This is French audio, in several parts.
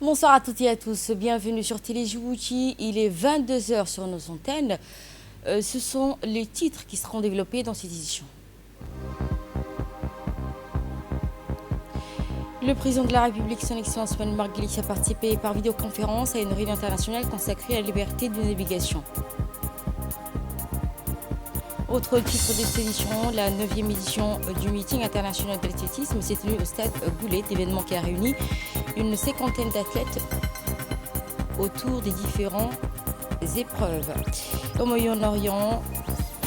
Bonsoir à toutes et à tous, bienvenue sur Télé Djibouti, il est 22 heures sur nos antennes. Ce sont les titres qui seront développés dans cette édition. Le président de la République, son Excellence Manuel Marguerite, a participé par vidéoconférence à une réunion internationale consacrée à la liberté de navigation. Autre titre de cette édition, la 9e édition du meeting international d'athlétisme s'est tenue au stade Goulet, événement qui a réuni une cinquantaine d'athlètes autour des différentes épreuves. Au Moyen-Orient,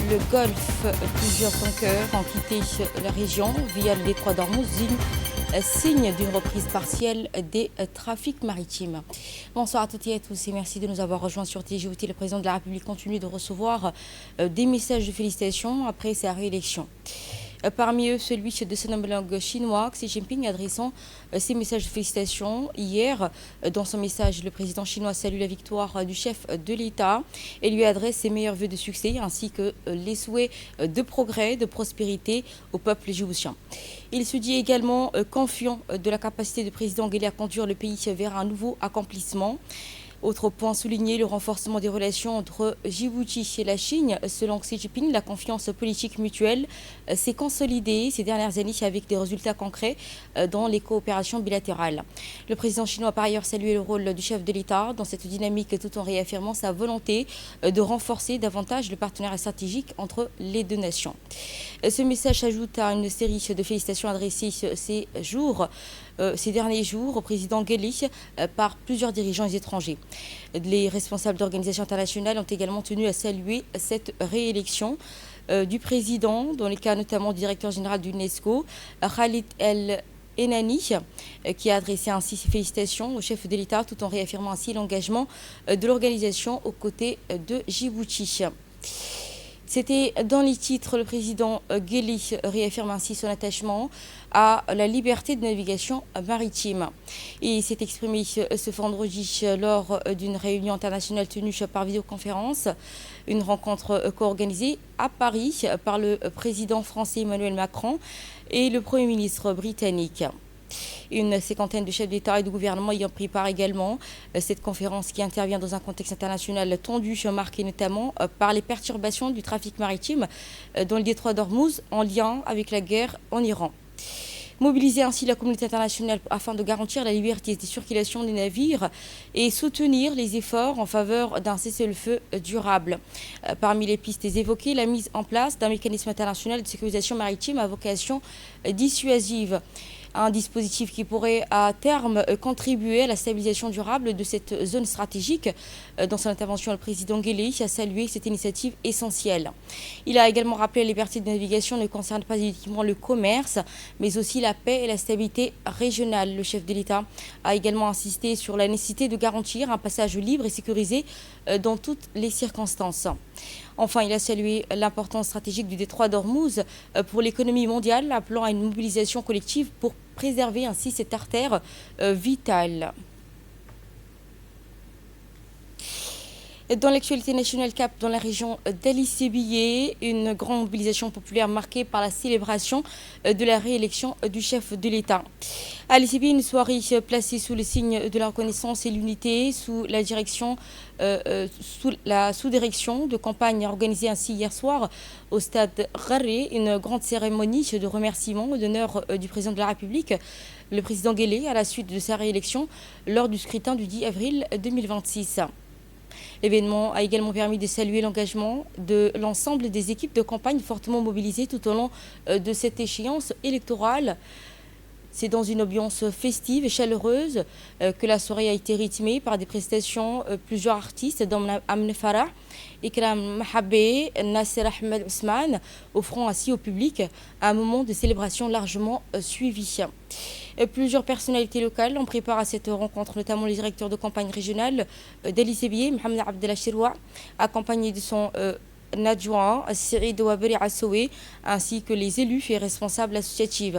le Golfe, plusieurs tankers ont quitté la région via le détroit d'Ormuz, signe d'une reprise partielle des trafics maritimes. Bonsoir à toutes et à tous et merci de nous avoir rejoints sur TGOT. Le président de la République continue de recevoir des messages de félicitations après sa réélection. Parmi eux, celui de son homologue chinois, Xi Jinping, adressant ses messages de félicitations. Hier, dans son message, le président chinois salue la victoire du chef de l'État et lui adresse ses meilleurs vœux de succès ainsi que les souhaits de progrès, de prospérité au peuple djiboutien. Il se dit également confiant de la capacité du président Guelleh à conduire le pays vers un nouveau accomplissement. Autre point souligné, le renforcement des relations entre Djibouti et la Chine. Selon Xi Jinping, la confiance politique mutuelle s'est consolidée ces dernières années avec des résultats concrets dans les coopérations bilatérales. Le président chinois a par ailleurs salué le rôle du chef de l'État dans cette dynamique tout en réaffirmant sa volonté de renforcer davantage le partenariat stratégique entre les deux nations. Ce message s'ajoute à une série de félicitations adressées ces derniers jours au président Guelleh par plusieurs dirigeants étrangers. Les responsables d'organisations internationales ont également tenu à saluer cette réélection du président, dans le cas notamment du directeur général de l'UNESCO, Khalid El Enani, qui a adressé ainsi ses félicitations au chef de l'État tout en réaffirmant ainsi l'engagement de l'organisation aux côtés de Djibouti. C'était dans les titres, le président Guelleh réaffirme ainsi son attachement à la liberté de navigation maritime. Il s'est exprimé ce vendredi lors d'une réunion internationale tenue par vidéoconférence, une rencontre co-organisée à Paris par le président français Emmanuel Macron et le Premier ministre britannique. Une cinquantaine de chefs d'État et de gouvernement ayant pris part également. Cette conférence qui intervient dans un contexte international tendu, marqué notamment par les perturbations du trafic maritime dans le détroit d'Ormuz en lien avec la guerre en Iran. Mobiliser ainsi la communauté internationale afin de garantir la liberté de circulation des navires et soutenir les efforts en faveur d'un cessez-le-feu durable. Parmi les pistes évoquées, la mise en place d'un mécanisme international de sécurisation maritime à vocation dissuasive. Un dispositif qui pourrait à terme contribuer à la stabilisation durable de cette zone stratégique. Dans son intervention, le président Guelleh a salué cette initiative essentielle. Il a également rappelé que la liberté de navigation ne concerne pas uniquement le commerce, mais aussi la paix et la stabilité régionale. Le chef de l'État a également insisté sur la nécessité de garantir un passage libre et sécurisé dans toutes les circonstances. Enfin, il a salué l'importance stratégique du détroit d'Ormuz pour l'économie mondiale, appelant à une mobilisation collective pour préserver ainsi cette artère vitale. Dans l'actualité nationale cap dans la région d'Ali Sébilé, une grande mobilisation populaire marquée par la célébration de la réélection du chef de l'État. À Ali Sébilé, une soirée placée sous le signe de la reconnaissance et l'unité, sous la sous-direction de campagne organisée ainsi hier soir au stade Raré, une grande cérémonie de remerciement au d'honneur du président de la République, le président Guelleh, à la suite de sa réélection lors du scrutin du 10 avril 2026. L'événement a également permis de saluer l'engagement de l'ensemble des équipes de campagne fortement mobilisées tout au long de cette échéance électorale. C'est dans une ambiance festive et chaleureuse que la soirée a été rythmée par des prestations plusieurs artistes, dont Amne Farah, Ikram Mahabé, Nasser Ahmed Ousmane, offrant ainsi au public un moment de célébration largement suivi. Plusieurs personnalités locales ont pris part à cette rencontre, notamment le directeur de campagne régionale d'Ali Sébilé, Mohamed Abdellah Chiroua, accompagné de son adjoint, Siri Douaberi Assoué, ainsi que les élus et responsables associatifs.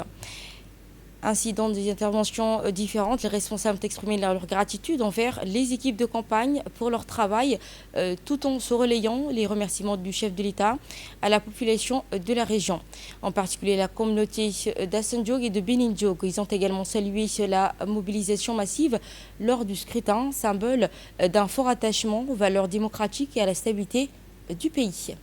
Ainsi, dans des interventions différentes, les responsables ont exprimé leur gratitude envers les équipes de campagne pour leur travail, tout en se relayant les remerciements du chef de l'État à la population de la région, en particulier la communauté d'Hassan Diogue et de Benin Diogue. Ils ont également salué la mobilisation massive lors du scrutin, symbole d'un fort attachement aux valeurs démocratiques et à la stabilité du pays.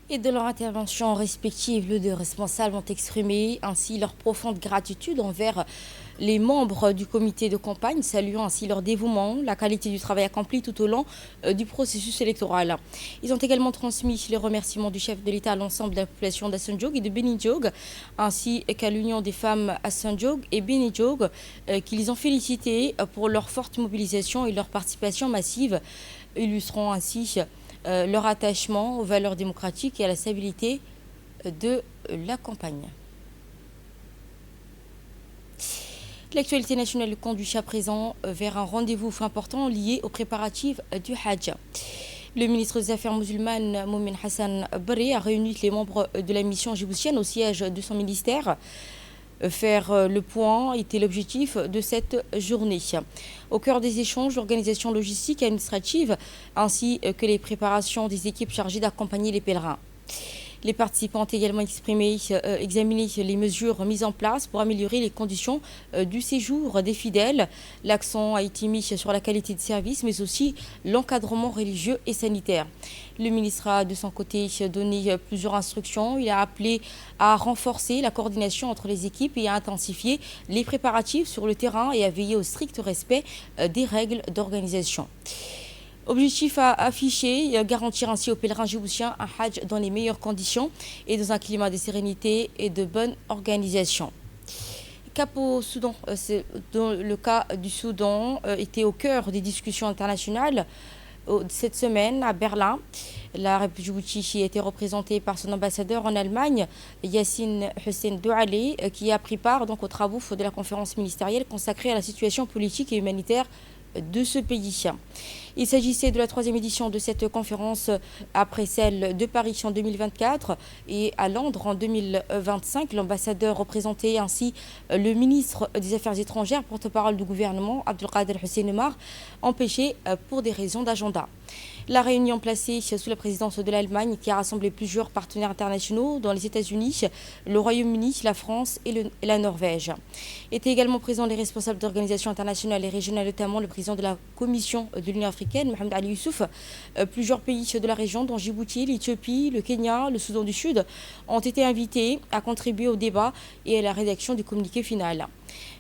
Et de leur intervention respective, les deux responsables ont exprimé ainsi leur profonde gratitude envers les membres du comité de campagne, saluant ainsi leur dévouement, la qualité du travail accompli tout au long du processus électoral. Ils ont également transmis les remerciements du chef de l'État à l'ensemble de la population d'Hassan Diogue et de Benin Diogue, ainsi qu'à l'Union des femmes Hassan Diogue et Benin Diogue, qui les ont félicités pour leur forte mobilisation et leur participation massive, illustrant ainsi leur attachement aux valeurs démocratiques et à la stabilité de la campagne. L'actualité nationale conduit à présent vers un rendez-vous important lié aux préparatifs du Hajj. Le ministre des Affaires musulmanes, Moumin Hassan Barre, a réuni les membres de la mission djiboutienne au siège de son ministère. Faire le point était l'objectif de cette journée. Au cœur des échanges, l'organisation logistique et administrative, ainsi que les préparations des équipes chargées d'accompagner les pèlerins. Les participants ont également examiné les mesures mises en place pour améliorer les conditions du séjour des fidèles. L'accent a été mis sur la qualité de service, mais aussi l'encadrement religieux et sanitaire. Le ministre a de son côté donné plusieurs instructions. Il a appelé à renforcer la coordination entre les équipes et à intensifier les préparatifs sur le terrain et à veiller au strict respect des règles d'organisation. Objectif à afficher, garantir ainsi aux pèlerins djiboutiens un Hajj dans les meilleures conditions et dans un climat de sérénité et de bonne organisation. Cap au Soudan, le cas du Soudan était au cœur des discussions internationales cette semaine à Berlin. La République djibouti a été représentée par son ambassadeur en Allemagne, Yassine Hussein Douale, qui a pris part donc aux travaux de la conférence ministérielle consacrée à la situation politique et humanitaire de ce pays. Il s'agissait de la 3e édition de cette conférence après celle de Paris en 2024 et à Londres en 2025. L'ambassadeur représentait ainsi le ministre des Affaires étrangères, porte-parole du gouvernement, Abdelkader Hussein Omar, empêché pour des raisons d'agenda. La réunion placée sous la présidence de l'Allemagne, qui a rassemblé plusieurs partenaires internationaux, dont les États-Unis, le Royaume-Uni, la France et la Norvège. Étaient également présents les responsables d'organisations internationales et régionales, notamment le président de la Commission de l'Union africaine, Mohamed Ali Youssouf. Plusieurs pays de la région, dont Djibouti, l'Éthiopie, le Kenya, le Soudan du Sud, ont été invités à contribuer au débat et à la rédaction du communiqué final.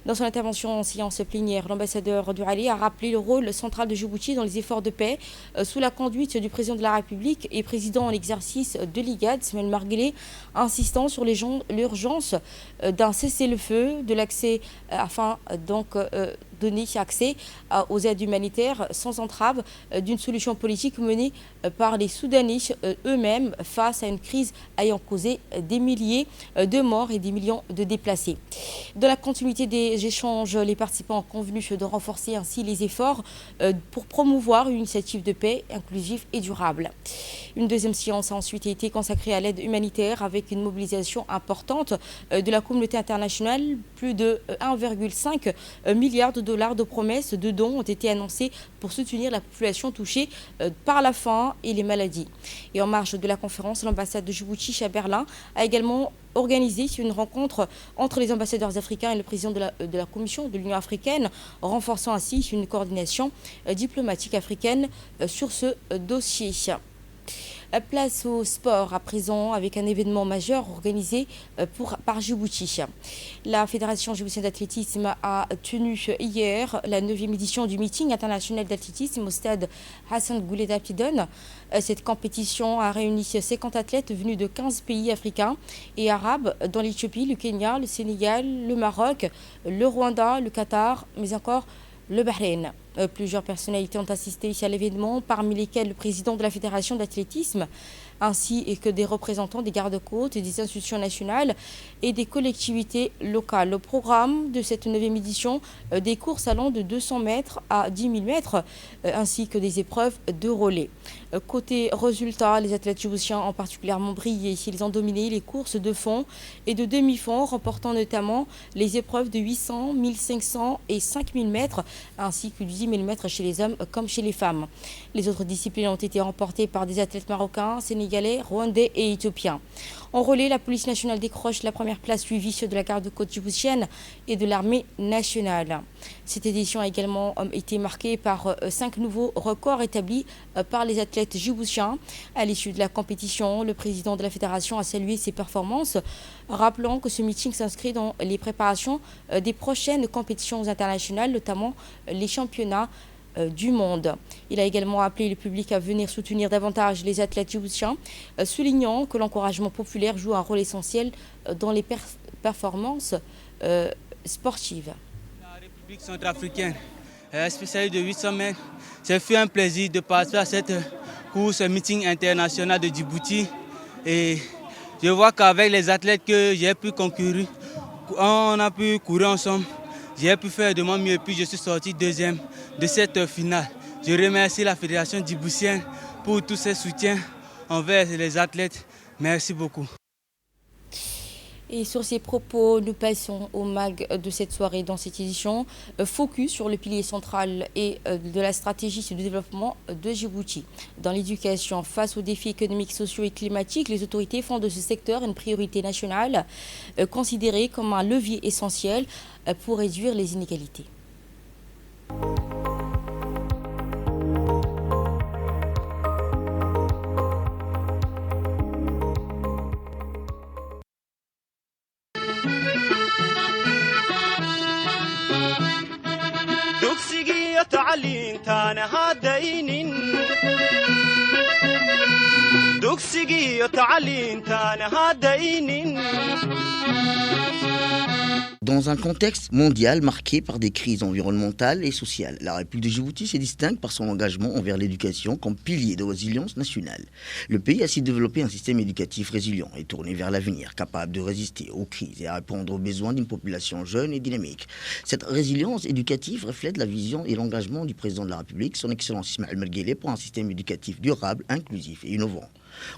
Dans son intervention en séance plénière, l'ambassadeur Douale a rappelé le rôle central de Djibouti dans les efforts de paix sous la conduite du président de la République et président en exercice de l'IGAD, Ismaël Marguelé, insistant sur l'urgence d'un cessez-le-feu, de l'accès afin donc donner accès aux aides humanitaires sans entrave, d'une solution politique menée par les Soudanais eux-mêmes face à une crise ayant causé des milliers de morts et des millions de déplacés. Dans la continuité des échanges, les participants ont convenu de renforcer ainsi les efforts pour promouvoir une initiative de paix inclusive et durable. Une deuxième séance a ensuite été consacrée à l'aide humanitaire avec une mobilisation importante de la communauté internationale. Plus de 1,5 milliard de dollars de promesses de dons ont été annoncés pour soutenir la population touchée par la faim et les maladies. Et en marge de la conférence, l'ambassade de Djibouti à Berlin a également organisé une rencontre entre les ambassadeurs africains et le président de la Commission de l'Union africaine, renforçant ainsi une coordination diplomatique africaine sur ce dossier. Place au sport à présent avec un événement majeur organisé par Djibouti. La Fédération djiboutienne d'athlétisme a tenu hier la 9e édition du meeting international d'athlétisme au stade Hassan Goulet Aptidon. Cette compétition a réuni 50 athlètes venus de 15 pays africains et arabes, dont l'Éthiopie, le Kenya, le Sénégal, le Maroc, le Rwanda, le Qatar, mais encore le Bahreïn. Plusieurs personnalités ont assisté à l'événement, parmi lesquelles le président de la Fédération d'athlétisme, ainsi que des représentants des gardes-côtes et des institutions nationales et des collectivités locales. Le programme de cette 9e édition, des courses allant de 200 mètres à 10 000 mètres, ainsi que des épreuves de relais. Côté résultats, les athlètes djiboutiens ont particulièrement brillé. Ils ont dominé les courses de fond et de demi-fond, remportant notamment les épreuves de 800, 1500 et 5000 mètres, ainsi que 10 000 mètres chez les hommes comme chez les femmes. Les autres disciplines ont été remportées par des athlètes marocains, sénégalais, rwandais et éthiopiens. En relais, la police nationale décroche la première place, suivie de la garde-côte djiboutienne et de l'armée nationale. Cette édition a également été marquée par 5 nouveaux records établis par les athlètes djiboutiens. À l'issue de la compétition, le président de la fédération a salué ses performances, rappelant que ce meeting s'inscrit dans les préparations des prochaines compétitions internationales, notamment les championnats du monde. Il a également appelé le public à venir soutenir davantage les athlètes djiboutiens, soulignant que l'encouragement populaire joue un rôle essentiel dans les performances sportives. La République centrafricaine, spécialiste de 800 mètres, c'est fait un plaisir de participer à cette course meeting international de Djibouti. Et je vois qu'avec les athlètes que j'ai pu concourir, on a pu courir ensemble. J'ai pu faire de mon mieux et puis je suis sorti deuxième de cette finale. Je remercie la Fédération djiboutienne pour tous ses soutiens envers les athlètes. Merci beaucoup. Et sur ces propos, nous passons au mag de cette soirée dans cette édition. Focus sur le pilier central et de la stratégie de développement de Djibouti. Dans l'éducation, face aux défis économiques, sociaux et climatiques, les autorités font de ce secteur une priorité nationale, considérée comme un levier essentiel pour réduire les inégalités. Dans un contexte mondial marqué par des crises environnementales et sociales, la République de Djibouti se distingue par son engagement envers l'éducation comme pilier de résilience nationale. Le pays a ainsi développé un système éducatif résilient et tourné vers l'avenir, capable de résister aux crises et à répondre aux besoins d'une population jeune et dynamique. Cette résilience éducative reflète la vision et l'engagement du président de la République, son Excellence Ismaël Omar Guelleh, pour un système éducatif durable, inclusif et innovant.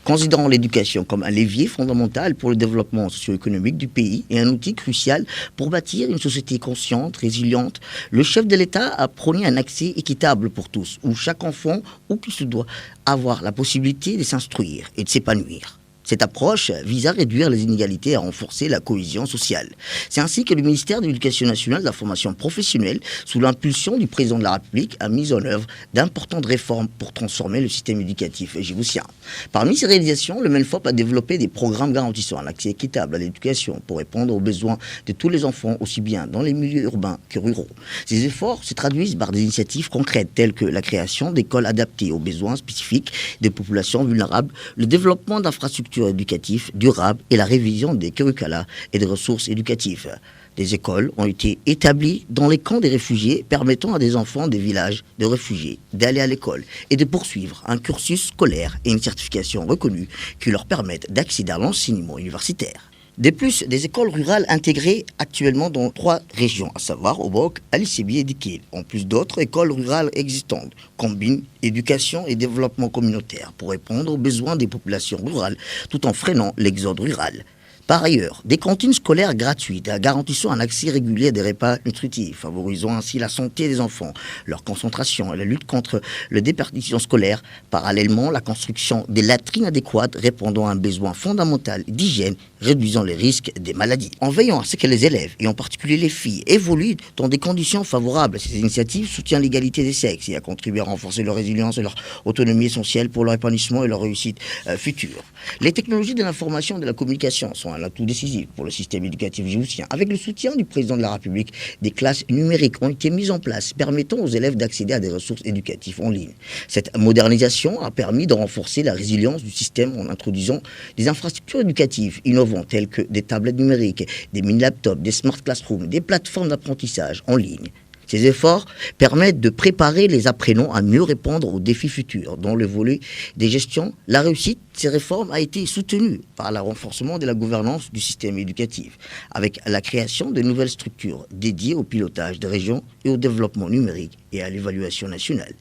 Considérant l'éducation comme un levier fondamental pour le développement socio-économique du pays et un outil crucial pour bâtir une société consciente, résiliente, le chef de l'État a prôné un accès équitable pour tous, où chaque enfant ou qui se doit avoir la possibilité de s'instruire et de s'épanouir. Cette approche vise à réduire les inégalités et à renforcer la cohésion sociale. C'est ainsi que le ministère de l'Éducation nationale et de la formation professionnelle, sous l'impulsion du président de la République, a mis en œuvre d'importantes réformes pour transformer le système éducatif djiboutien. Parmi ces réalisations, le MENFOP a développé des programmes garantissant un accès équitable à l'éducation pour répondre aux besoins de tous les enfants, aussi bien dans les milieux urbains que ruraux. Ces efforts se traduisent par des initiatives concrètes telles que la création d'écoles adaptées aux besoins spécifiques des populations vulnérables, le développement d'infrastructures éducatifs durables et la révision des curricula et des ressources éducatives. Des écoles ont été établies dans les camps des réfugiés, permettant à des enfants des villages de réfugiés d'aller à l'école et de poursuivre un cursus scolaire et une certification reconnue qui leur permettent d'accéder à l'enseignement universitaire. De plus, des écoles rurales intégrées actuellement dans 3 régions, à savoir Obok, Ali-Sébi et Dikil, en plus d'autres écoles rurales existantes, combinent éducation et développement communautaire pour répondre aux besoins des populations rurales tout en freinant l'exode rural. Par ailleurs, des cantines scolaires gratuites garantissant un accès régulier à des repas nutritifs, favorisant ainsi la santé des enfants, leur concentration et la lutte contre le déperdition scolaire. Parallèlement, la construction des latrines adéquates répondant à un besoin fondamental d'hygiène, réduisant les risques des maladies. En veillant à ce que les élèves, et en particulier les filles, évoluent dans des conditions favorables, ces initiatives soutiennent l'égalité des sexes et a contribué à renforcer leur résilience et leur autonomie essentielle pour leur épanouissement et leur réussite future. Les technologies de l'information et de la communication sont un atout décisif pour le système éducatif djiboutien. Avec le soutien du président de la République, des classes numériques ont été mises en place permettant aux élèves d'accéder à des ressources éducatives en ligne. Cette modernisation a permis de renforcer la résilience du système en introduisant des infrastructures éducatives innovantes telles que des tablettes numériques, des mini-laptops, des smart classrooms, des plateformes d'apprentissage en ligne. Ces efforts permettent de préparer les apprenants à mieux répondre aux défis futurs. Dans le volet des gestions, la réussite de ces réformes a été soutenue par le renforcement de la gouvernance du système éducatif, avec la création de nouvelles structures dédiées au pilotage des régions et au développement numérique et à l'évaluation nationale.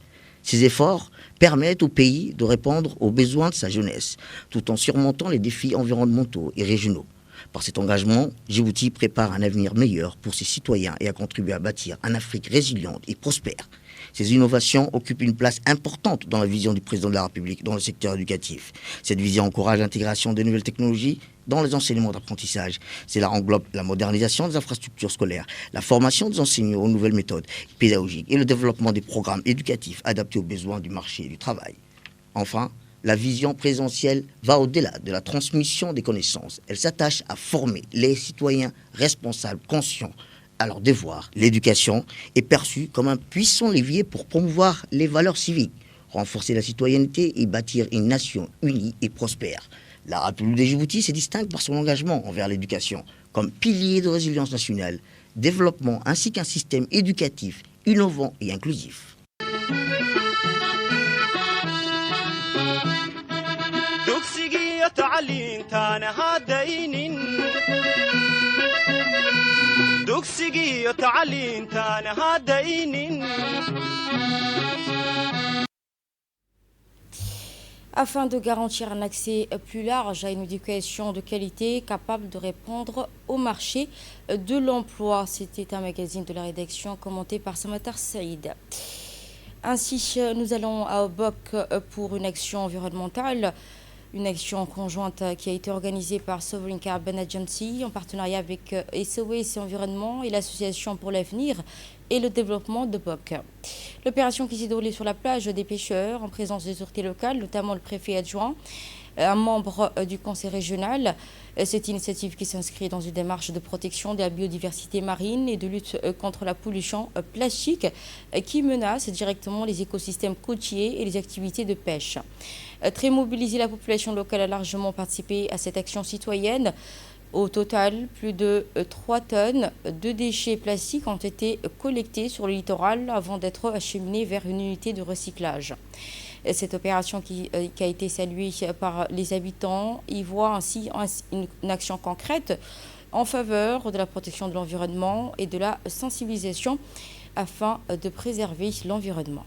Ces efforts permettent au pays de répondre aux besoins de sa jeunesse, tout en surmontant les défis environnementaux et régionaux. Par cet engagement, Djibouti prépare un avenir meilleur pour ses citoyens et a contribué à bâtir une Afrique résiliente et prospère. Ces innovations occupent une place importante dans la vision du président de la République dans le secteur éducatif. Cette vision encourage l'intégration de nouvelles technologies dans les enseignements d'apprentissage. Cela englobe la modernisation des infrastructures scolaires, la formation des enseignants aux nouvelles méthodes pédagogiques et le développement des programmes éducatifs adaptés aux besoins du marché du travail. Enfin, la vision présidentielle va au-delà de la transmission des connaissances. Elle s'attache à former les citoyens responsables, conscients à leurs devoirs. L'éducation est perçue comme un puissant levier pour promouvoir les valeurs civiques, renforcer la citoyenneté et bâtir une nation unie et prospère. La République de Djibouti se distingue par son engagement envers l'éducation comme pilier de résilience nationale, développement ainsi qu'un système éducatif innovant et inclusif. Afin de garantir un accès plus large à une éducation de qualité capable de répondre au marché de l'emploi. C'était un magazine de la rédaction commenté par Samatar Saïd. Ainsi, nous allons à Obok pour une action environnementale. Une action conjointe qui a été organisée par Sovereign Carbon Agency en partenariat avec SOS Environnement et l'Association pour l'avenir et le développement de Bok. L'opération qui s'est déroulée sur la plage des pêcheurs en présence des autorités locales, notamment le préfet adjoint, un membre du conseil régional. Cette initiative qui s'inscrit dans une démarche de protection de la biodiversité marine et de lutte contre la pollution plastique qui menace directement les écosystèmes côtiers et les activités de pêche. Très mobilisée, la population locale a largement participé à cette action citoyenne. Au total, plus de 3 tonnes de déchets plastiques ont été collectés sur le littoral avant d'être acheminés vers une unité de recyclage. Cette opération qui a été saluée par les habitants y voit ainsi une action concrète en faveur de la protection de l'environnement et de la sensibilisation afin de préserver l'environnement.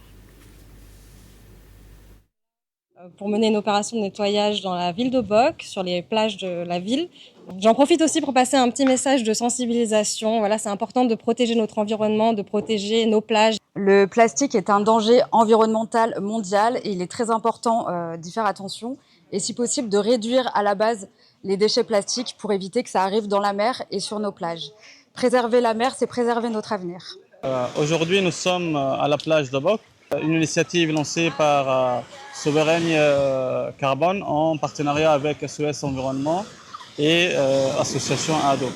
Pour mener une opération de nettoyage dans la ville d'Obok, sur les plages de la ville. J'en profite aussi pour passer un petit message de sensibilisation. Voilà, c'est important de protéger notre environnement, de protéger nos plages. Le plastique est un danger environnemental mondial et il est très important d'y faire attention et si possible de réduire à la base les déchets plastiques pour éviter que ça arrive dans la mer et sur nos plages. Préserver la mer, c'est préserver notre avenir. Aujourd'hui, nous sommes à la plage d'Obok, une initiative lancée par Sovereign Carbon en partenariat avec SOS Environnement et Association ADO.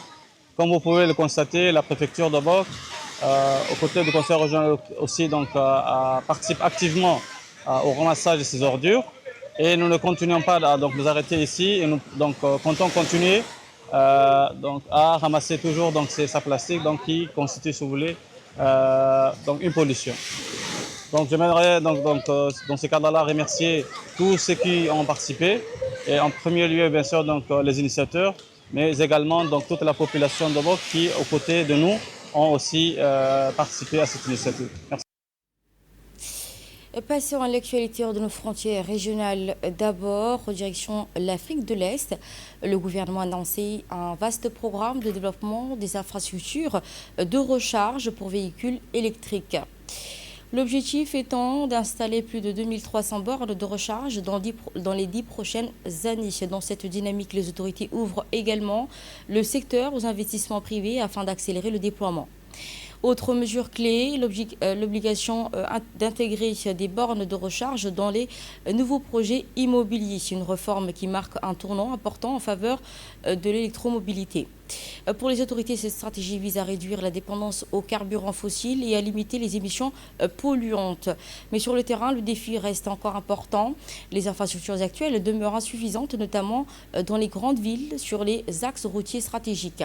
Comme vous pouvez le constater, la préfecture d'Obok, aux côtés du conseil régional aussi, participe activement au ramassage de ces ordures. Et nous ne continuons pas à nous arrêter ici et nous comptons continuer à ramasser toujours ces sacs plastiques qui constituent, si vous voulez, une pollution. Donc j'aimerais dans ce cadre-là remercier tous ceux qui ont participé et en premier lieu bien sûr les initiateurs, mais également toute la population d'Obok qui aux côtés de nous ont aussi participé à cette initiative. Merci. Passons à l'actualité hors de nos frontières régionales. D'abord, en direction l'Afrique de l'Est, le gouvernement a annoncé un vaste programme de développement des infrastructures de recharge pour véhicules électriques. L'objectif étant d'installer plus de 2300 bornes de recharge dans les 10 prochaines années. Dans cette dynamique, les autorités ouvrent également le secteur aux investissements privés afin d'accélérer le déploiement. Autre mesure clé, l'obligation d'intégrer des bornes de recharge dans les nouveaux projets immobiliers. C'est une réforme qui marque un tournant important en faveur de l'électromobilité. Pour les autorités, cette stratégie vise à réduire la dépendance aux carburants fossiles et à limiter les émissions polluantes. Mais sur le terrain, le défi reste encore important. Les infrastructures actuelles demeurent insuffisantes, notamment dans les grandes villes, sur les axes routiers stratégiques.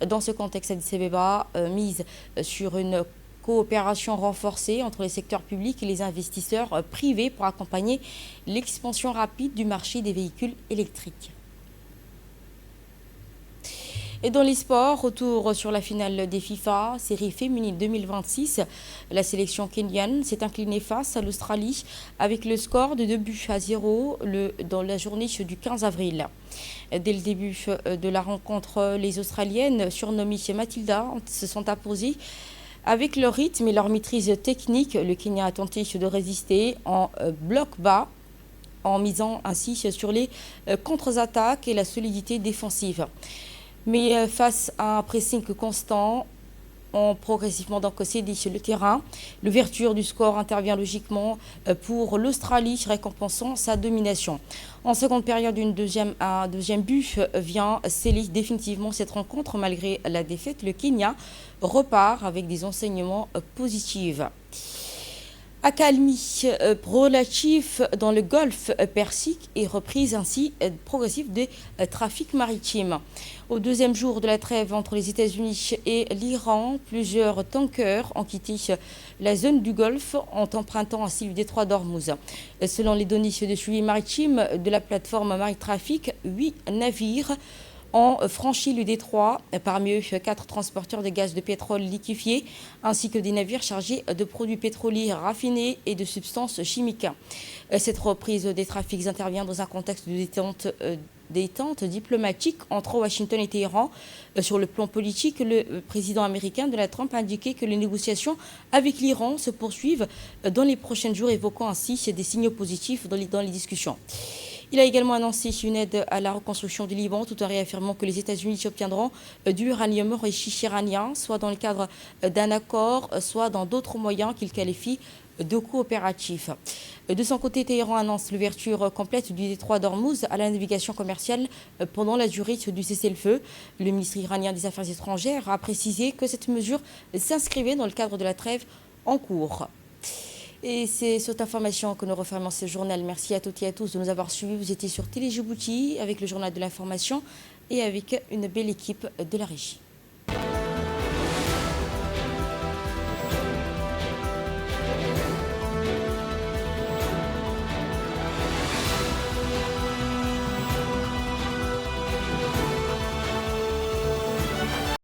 Dans ce contexte, Addis Abeba mise sur une coopération renforcée entre les secteurs publics et les investisseurs privés pour accompagner l'expansion rapide du marché des véhicules électriques. Et dans les sports, retour sur la finale des FIFA, série féminine 2026. La sélection kenyane s'est inclinée face à l'Australie avec le score de 2-0 dans la journée du 15 avril. Dès le début de la rencontre, les Australiennes, surnommées Matilda, se sont imposées avec leur rythme et leur maîtrise technique. Le Kenya a tenté de résister en bloc bas, en misant ainsi sur les contre-attaques et la solidité défensive. Mais face à un pressing constant, ont progressivement donc cédé sur le terrain. L'ouverture du score intervient logiquement pour l'Australie, récompensant sa domination. En seconde période, un deuxième but vient sceller définitivement cette rencontre. Malgré la défaite, le Kenya repart avec des enseignements positifs. Accalmie relative dans le golfe Persique et reprise ainsi progressive des trafics maritimes. Au deuxième jour de la trêve entre les États-Unis et l'Iran, plusieurs tankers ont quitté la zone du Golfe en empruntant ainsi le détroit d'Ormuz. Selon les données de suivi maritime de la plateforme Maritrafic, 8 navires ont franchi le détroit, parmi eux 4 transporteurs de gaz de pétrole liquéfié, ainsi que des navires chargés de produits pétroliers raffinés et de substances chimiques. Cette reprise des trafics intervient dans un contexte de détente diplomatique entre Washington et Téhéran. Sur le plan politique, le président américain Donald Trump a indiqué que les négociations avec l'Iran se poursuivent dans les prochains jours, évoquant ainsi des signaux positifs dans les discussions. Il a également annoncé une aide à la reconstruction du Liban, tout en réaffirmant que les États-Unis obtiendront du uranium enrichi iranien, soit dans le cadre d'un accord, soit dans d'autres moyens qu'il qualifie de coopératifs. De son côté, Téhéran annonce l'ouverture complète du détroit d'Ormuz à la navigation commerciale pendant la durée du cessez-le-feu. Le ministre iranien des Affaires étrangères a précisé que cette mesure s'inscrivait dans le cadre de la trêve en cours. Et c'est cette information que nous refermons ce journal. Merci à toutes et à tous de nous avoir suivis. Vous étiez sur Télé Djibouti avec le journal de l'information et avec une belle équipe de la régie.